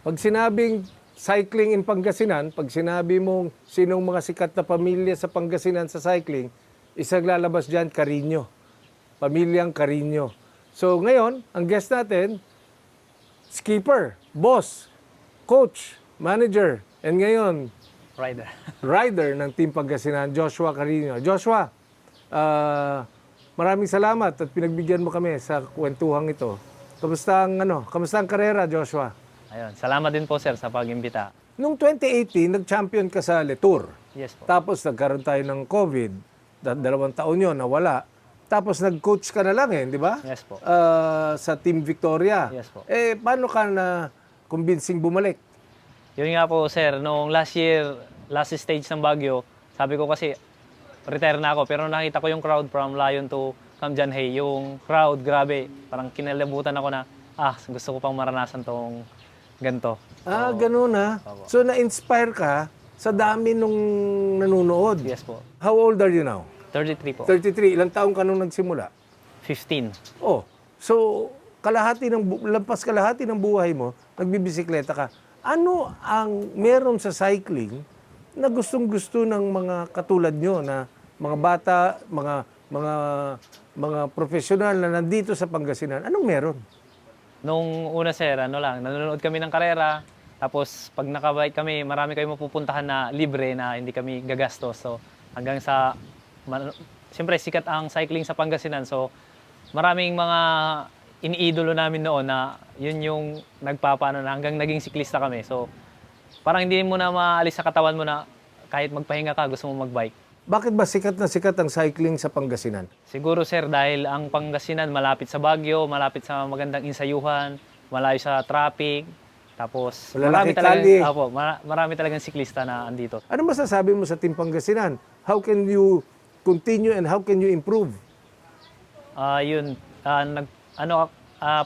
Pag sinabing cycling in Pangasinan, pag sinabi mong sinong mga sikat na pamilya sa Pangasinan sa cycling, isang lalabas dyan, Carino. Pamilyang Carino. So ngayon, ang guest natin, skipper, boss, coach, manager, and ngayon, Rider. rider ng Team Pangasinan, Joshua Carino. Joshua, maraming salamat at pinagbigyan mo kami sa kwentuhang ito. Kamusta ang karera, Joshua? Ayun. Salamat din po, sir, sa pag-imbita. Noong 2018, nag-champion ka sa Le Tour. Yes po. Tapos nagkaroon tayo ng COVID. 2 taon yun, nawala. Tapos nag-coach ka na lang di ba? Yes po. Sa Team Victoria. Yes po. Paano ka na convincing bumalik? Yun nga po, sir. Noong last year, last stage ng Baguio, sabi ko kasi, retire na ako. Pero nakita ko yung crowd from Lion to Kamjanhay. Yung crowd, grabe. Parang kinalabutan ako na, gusto ko pang maranasan tong ganito. Ganun na. Opo. So na-inspire ka sa dami nung nanonood. Yes po. How old are you now? 33 po. 33. Ilang taong ka nung nagsimula? 15. Oh, so lampas kalahati ng buhay mo, nagbibisikleta ka. Ano ang meron sa cycling na gustong-gusto ng mga katulad nyo na mga bata, mga profesional na nandito sa Pangasinan? Anong meron? Nung una, sir, nanonood kami ng karera. Tapos pag nakabike kami, marami kayong mapupuntahan na libre na hindi kami gagastos. So hanggang sa, siyempre sikat ang cycling sa Pangasinan. So maraming mga iniidolo namin noon na yun yung nagpapaano na hanggang naging siklista kami. So parang hindi mo na maalis sa katawan mo na kahit magpahinga ka, gusto mo magbike. Bakit ba sikat na sikat ang cycling sa Pangasinan? Siguro, sir, dahil ang Pangasinan malapit sa Baguio, malapit sa magandang insayuhan, malayo sa traffic. Tapos Malalaki kalye. marami talagang siklista na andito. Ano masasabi mo sa Team Pangasinan? How can you continue and how can you improve?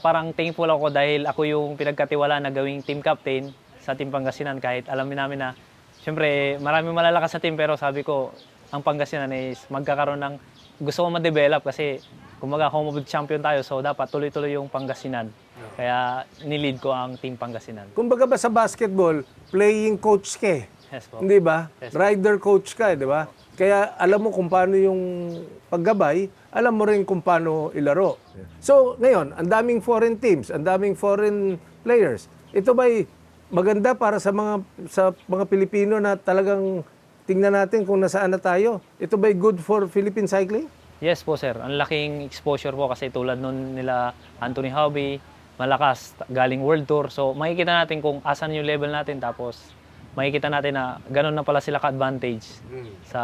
Parang thankful ako dahil ako yung pinagkatiwala na gawing team captain sa Team Pangasinan kahit alam namin na siyempre maraming malalakas sa team pero sabi ko ang Pangasinan is magkakaroon ng gusto ko ma-develop kasi kumbaga home of the champion tayo so dapat tuloy-tuloy yung Pangasinan. Kaya nilid ko ang Team Pangasinan. Kumbaga ba sa basketball, playing coach ka Yes po. Hindi ba? Yes. Rider coach ka di ba? Kaya alam mo kung paano yung paggabay, alam mo rin kung paano ilaro. So, ngayon, ang daming foreign teams, ang daming foreign players. Ito ba'y maganda para sa mga Pilipino na talagang tingnan natin kung nasaan na tayo? Ito ba'y good for Philippine cycling? Yes po, sir. Ang laking exposure po kasi tulad nun nila Anthony Hobby, malakas, galing World Tour. So makikita natin kung asan yung level natin tapos makikita natin na gano'n na pala sila ka-advantage sa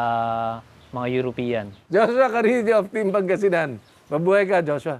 mga European. Joshua Carino of Team Pangasinan. Mabuhay ka, Joshua.